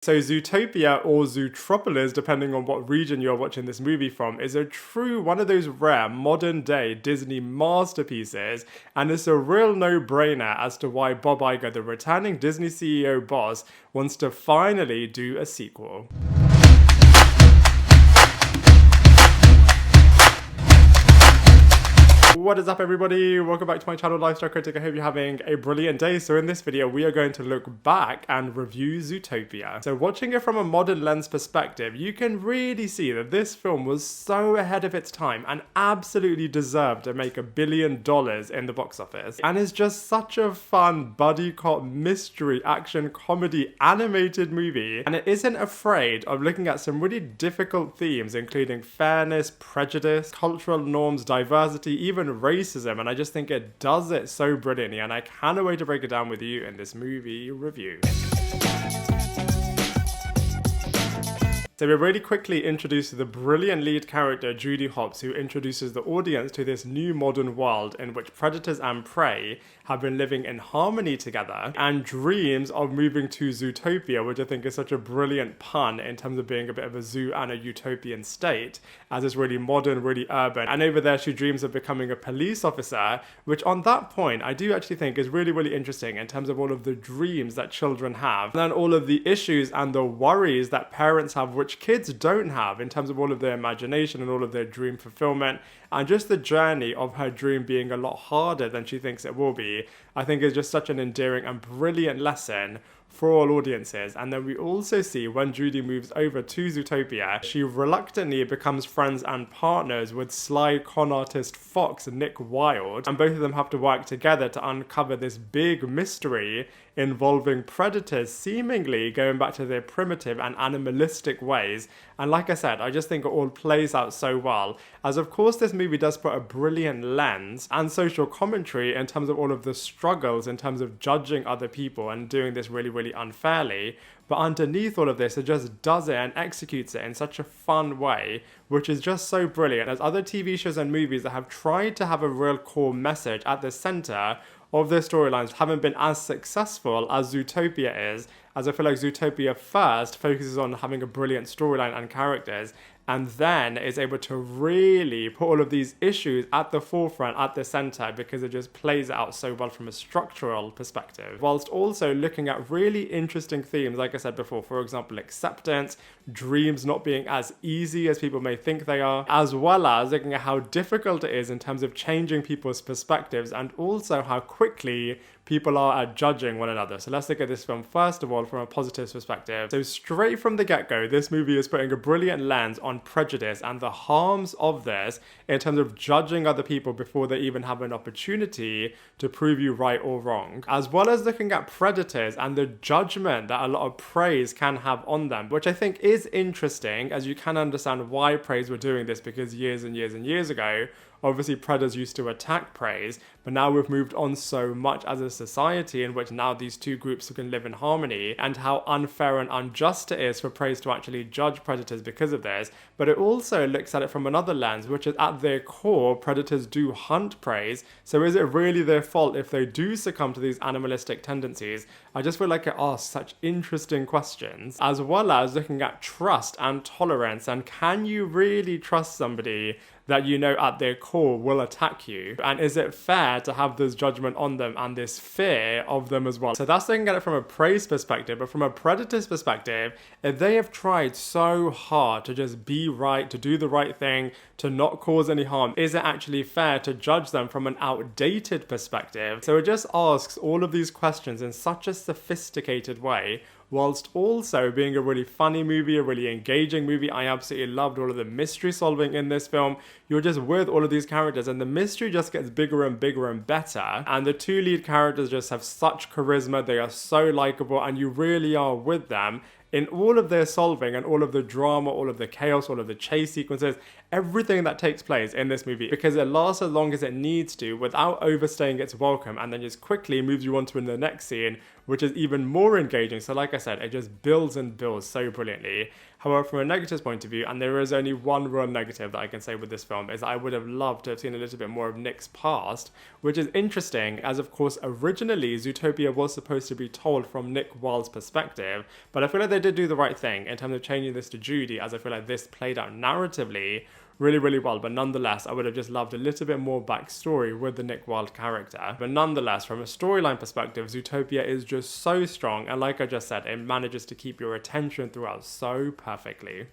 So Zootopia, or Zootropolis, depending on what region you're watching this movie from, is a true one of those rare modern day Disney masterpieces, and it's a real no-brainer as to why Bob Iger, the returning Disney CEO boss, wants to finally do a sequel. What is up, everybody? Welcome back to my channel, Lifestyle Critic. I hope you're having a brilliant day. So in this video, we are going to look back and review Zootopia. So watching it from a modern lens perspective, you can really see that this film was so ahead of its time and absolutely deserved to make $1 billion in the box office. And it's just such a fun buddy cop mystery action comedy animated movie. And it isn't afraid of looking at some really difficult themes, including fairness, prejudice, cultural norms, diversity, even racism, and I just think it does it so brilliantly, and I cannot wait to break it down with you in this movie review. So we're really quickly introduced to the brilliant lead character Judy Hopps, who introduces the audience to this new modern world in which predators and prey have been living in harmony together and dreams of moving to Zootopia, which I think is such a brilliant pun in terms of being a bit of a zoo and a utopian state, as it's really modern, really urban. And over there she dreams of becoming a police officer, which on that point I do actually think is really, really interesting in terms of all of the dreams that children have, and then all of the issues and the worries that parents have, which kids don't have, in terms of all of their imagination and all of their dream fulfillment, and just the journey of her dream being a lot harder than she thinks it will be, I think is just such an endearing and brilliant lesson for all audiences. And then we also see when Judy moves over to Zootopia, she reluctantly becomes friends and partners with sly con artist fox Nick Wilde, and both of them have to work together to uncover this big mystery involving predators seemingly going back to their primitive and animalistic ways. And like I said, I just think it all plays out so well, as of course this movie does put a brilliant lens and social commentary in terms of all of the struggles in terms of judging other people and doing this really, really unfairly. But underneath all of this, it just does it and executes it in such a fun way, which is just so brilliant. There's other TV shows and movies that have tried to have a real core message at the center of their storylines, haven't been as successful as Zootopia is, as I feel like Zootopia first focuses on having a brilliant storyline and characters, and then is able to really put all of these issues at the forefront, at the center, because it just plays it out so well from a structural perspective, whilst also looking at really interesting themes, like I said before, for example, acceptance, dreams not being as easy as people may think they are, as well as looking at how difficult it is in terms of changing people's perspectives, and also how quickly people are at judging one another. So let's look at this film first of all from a positive perspective. So straight from the get-go, this movie is putting a brilliant lens on prejudice and the harms of this in terms of judging other people before they even have an opportunity to prove you right or wrong, as well as looking at predators and the judgment that a lot of preys can have on them, which I think is interesting, as you can understand why preys were doing this, because years and years and years ago, obviously predators used to attack preys, but now we've moved on so much as a society in which now these two groups can live in harmony, and how unfair and unjust it is for preys to actually judge predators because of this. But it also looks at it from another lens, which is at their core, predators do hunt preys, so is it really their fault if they do succumb to these animalistic tendencies? I just feel like it asks such interesting questions, as well as looking at trust and tolerance, and can you really trust somebody that you know at their core will attack you? And is it fair to have this judgment on them and this fear of them as well? So that's looking at it from a prey's perspective, but from a predator's perspective, if they have tried so hard to just be right, to do the right thing, to not cause any harm, is it actually fair to judge them from an outdated perspective? So it just asks all of these questions in such a sophisticated way, whilst also being a really funny movie, a really engaging movie. I absolutely loved all of the mystery solving in this film. You're just with all of these characters and the mystery just gets bigger and bigger and better, and the two lead characters just have such charisma. They are so likable and you really are with them in all of their solving and all of the drama, all of the chaos, all of the chase sequences, everything that takes place in this movie, because it lasts as long as it needs to without overstaying its welcome, and then just quickly moves you on to the next scene, which is even more engaging. So like I said, it just builds and builds so brilliantly. However, from a negative point of view, and there is only one real negative that I can say with this film, is I would have loved to have seen a little bit more of Nick's past, which is interesting, as of course originally Zootopia was supposed to be told from Nick Wilde's perspective, but I feel like they did do the right thing in terms of changing this to Judy, as I feel like this played out narratively really, really well. But nonetheless, I would have just loved a little bit more backstory with the Nick Wilde character. But nonetheless, from a storyline perspective, Zootopia is just so strong, and like I just said, it manages to keep your attention throughout so perfectly.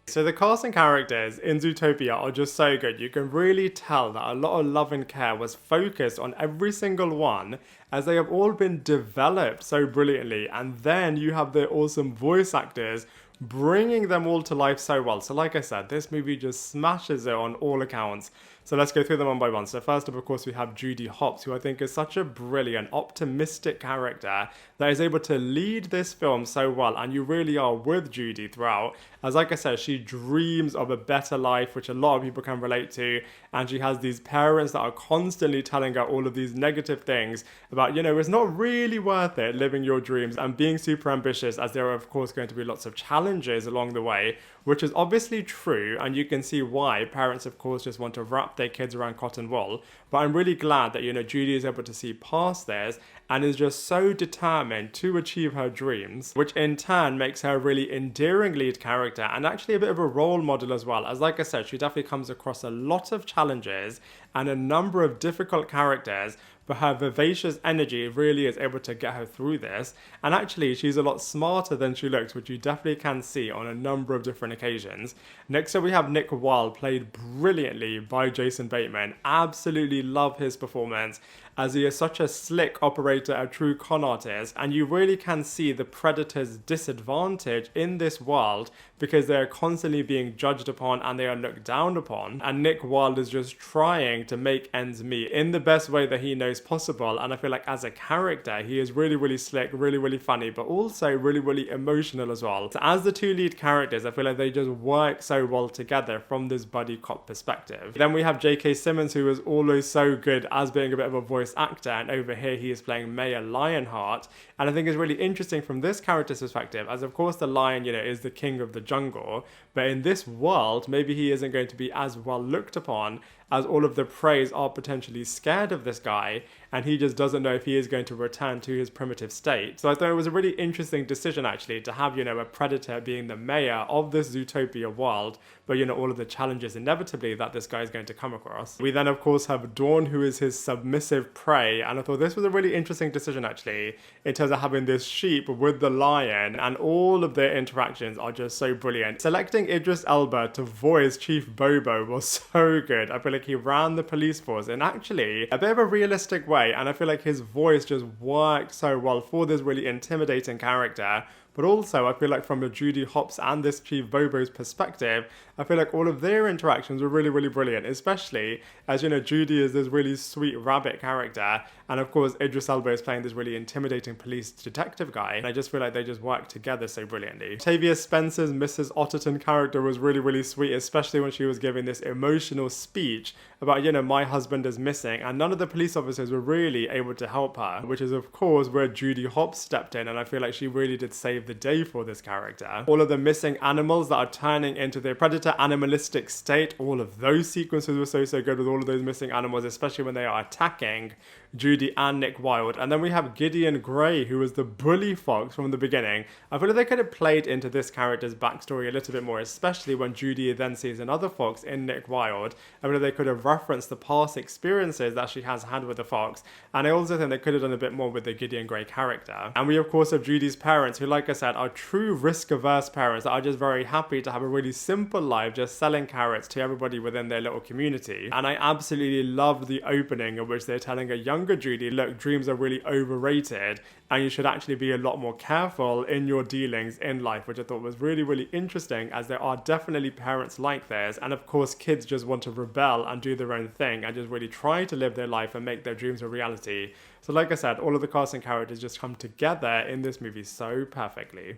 So the cast and characters in Zootopia are just so good. You can really tell that a lot of love and care was focused on every single one, as they have all been developed so brilliantly. And then you have the awesome voice actors bringing them all to life so well. So like I said, this movie just smashes it on all accounts. So let's go through them one by one. So first up, of course, we have Judy Hopps, who I think is such a brilliant, optimistic character that is able to lead this film so well. And you really are with Judy throughout. As like I said, she dreams of a better life, which a lot of people can relate to. And she has these parents that are constantly telling her all of these negative things about, it's not really worth it living your dreams and being super ambitious, as there are, of course, going to be lots of challenges along the way, which is obviously true. And you can see why parents, of course, just want to wrap their kids around cotton wool. But I'm really glad that, Judy is able to see past this and is just so determined to achieve her dreams, which in turn makes her a really endearing lead character and actually a bit of a role model as well. As like I said, she definitely comes across a lot of challenges and a number of difficult characters, but her vivacious energy really is able to get her through this. And actually, she's a lot smarter than she looks, which you definitely can see on a number of different occasions. Next up, we have Nick Wilde, played brilliantly by Jason Bateman. Absolutely love his performance, as he is such a slick operator, a true con artist, and you really can see the Predator's disadvantage in this world because they are constantly being judged upon and they are looked down upon. And Nick Wilde is just trying to make ends meet in the best way that he knows possible. And I feel like as a character, he is really, really slick, really, really funny, but also really, really emotional as well. So as the two lead characters, I feel like they just work so well together from this buddy cop perspective. Then we have J.K. Simmons, who is always so good as being a bit of a voice actor, and over here he is playing Mayor Lionheart. And I think it's really interesting from this character's perspective, as of course the lion, is the king of the jungle, but in this world, maybe he isn't going to be as well looked upon, as all of the preys are potentially scared of this guy, and he just doesn't know if he is going to return to his primitive state. So I thought it was a really interesting decision actually to have, a predator being the mayor of this Zootopia world, but all of the challenges inevitably that this guy is going to come across. We then of course have Dawn, who is his submissive prey, and I thought this was a really interesting decision actually, in terms of having this sheep with the lion, and all of their interactions are just so brilliant. Selecting Idris Elba to voice Chief Bobo was so good. I feel like he ran the police force in actually a bit of a realistic way, and I feel like his voice just worked so well for this really intimidating character. But also, I feel like from the Judy Hopps and this Chief Bobo's perspective, I feel like all of their interactions were really, really brilliant, especially as, Judy is this really sweet rabbit character, and of course, Idris Elba is playing this really intimidating police detective guy, and I just feel like they just work together so brilliantly. Octavia Spencer's Mrs. Otterton character was really, really sweet, especially when she was giving this emotional speech about, my husband is missing, and none of the police officers were really able to help her, which is of course where Judy Hopps stepped in, and I feel like she really did save the day for this character. All of the missing animals that are turning into their predator animalistic state, all of those sequences were so good with all of those missing animals, especially when they are attacking Judy and Nick Wilde. And then we have Gideon Gray, who was the bully fox from the beginning. I feel like they could have played into this character's backstory a little bit more, especially when Judy then sees another fox in Nick Wilde. I feel like they could have referenced the past experiences that she has had with the fox, and I also think they could have done a bit more with the Gideon Gray character. And we of course have Judy's parents, who like I said are true risk-averse parents that are just very happy to have a really simple life, just selling carrots to everybody within their little community. And I absolutely loved the opening in which they're telling a younger Judy, look, dreams are really overrated and you should actually be a lot more careful in your dealings in life, which I thought was really, really interesting, as there are definitely parents like this, and of course kids just want to rebel and do their own thing and just really try to live their life and make their dreams a reality. So like I said, all of the cast and characters just come together in this movie so perfectly.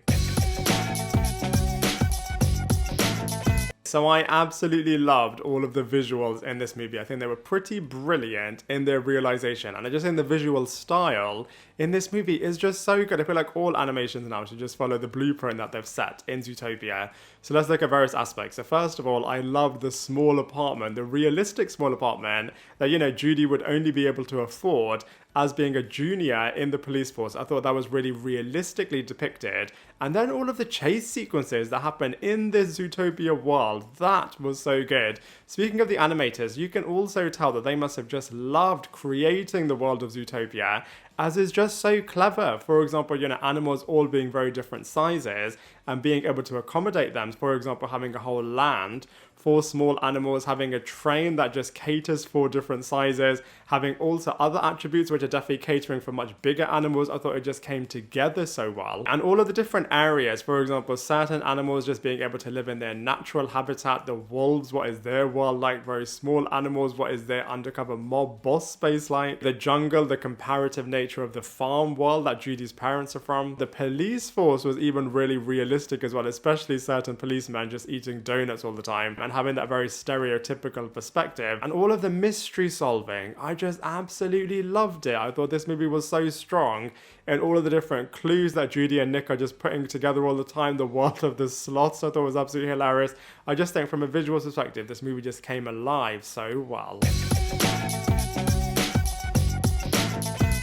So I absolutely loved all of the visuals in this movie. I think they were pretty brilliant in their realization, and I just think the visual style in this movie is just so good. I feel like all animations now should just follow the blueprint that they've set in Zootopia. So let's look at various aspects. So first of all, I love the small apartment, the realistic small apartment that, you know, Judy would only be able to afford as being a junior in the police force. I thought that was really realistically depicted. And then all of the chase sequences that happen in this Zootopia world, that was so good. Speaking of the animators, you can also tell that they must have just loved creating the world of Zootopia, as is just so clever. For example, you know, animals all being very different sizes and being able to accommodate them. For example, having a whole land for small animals, having a train that just caters for different sizes, having also other attributes which are definitely catering for much bigger animals. I thought it just came together so well. And all of the different areas, for example, certain animals just being able to live in their natural habitat, the wolves, what is their world like, very small animals, what is their undercover mob boss space like, the jungle, the comparative nature of the farm world that Judy's parents are from. The police force was even really realistic as well, especially certain policemen just eating donuts all the time and having that very stereotypical perspective. And all of the mystery solving, I just absolutely loved it. I thought this movie was so strong in all of the different clues that Judy and Nick are just putting together all the time. The world of the sloths I thought was absolutely hilarious. I just think from a visual perspective, this movie just came alive so well.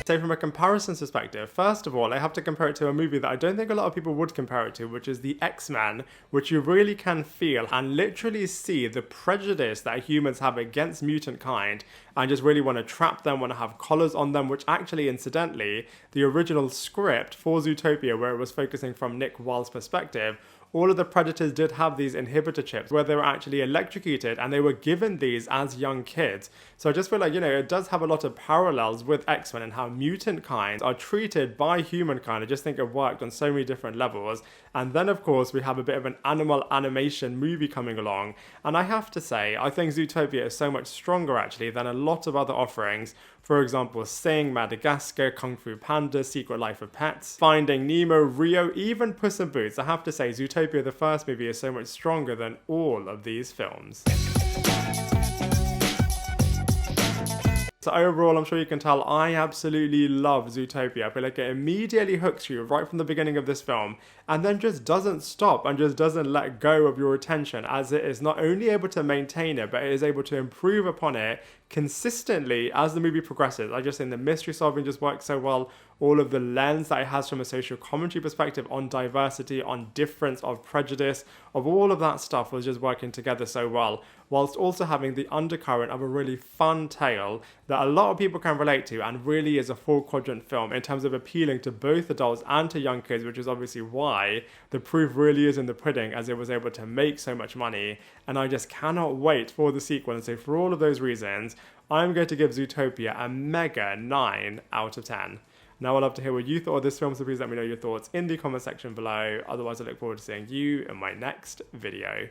So from a comparison perspective, first of all, I have to compare it to a movie that I don't think a lot of people would compare it to, which is the X-Men, which you really can feel and literally see the prejudice that humans have against mutant kind and just really want to trap them, want to have collars on them, which actually, incidentally, the original script for Zootopia, where it was focusing from Nick Wilde's perspective, all of the predators did have these inhibitor chips where they were actually electrocuted, and they were given these as young kids. So I just feel like, you know, it does have a lot of parallels with X-Men and how mutant kinds are treated by humankind. I just think it worked on so many different levels. And then, of course, we have a bit of an animal animation movie coming along. And I have to say, I think Zootopia is so much stronger, actually, than a lot of other offerings. For example, Sing, Madagascar, Kung Fu Panda, Secret Life of Pets, Finding Nemo, Rio, even Puss in Boots. I have to say, Zootopia, the first movie, is so much stronger than all of these films. So overall, I'm sure you can tell, I absolutely love Zootopia. I feel like it immediately hooks you right from the beginning of this film and then just doesn't stop and just doesn't let go of your attention, as it is not only able to maintain it, but it is able to improve upon it consistently as the movie progresses. I just think the mystery solving just works so well. All of the lens that it has from a social commentary perspective on diversity, on difference, of prejudice, of all of that stuff was just working together so well, whilst also having the undercurrent of a really fun tale that a lot of people can relate to and really is a full quadrant film in terms of appealing to both adults and to young kids, which is obviously why the proof really is in the pudding, as it was able to make so much money. And I just cannot wait for the sequel. And so for all of those reasons, I'm going to give Zootopia a mega 9 out of 10. Now I'd love to hear what you thought of this film, so please let me know your thoughts in the comment section below. Otherwise, I look forward to seeing you in my next video.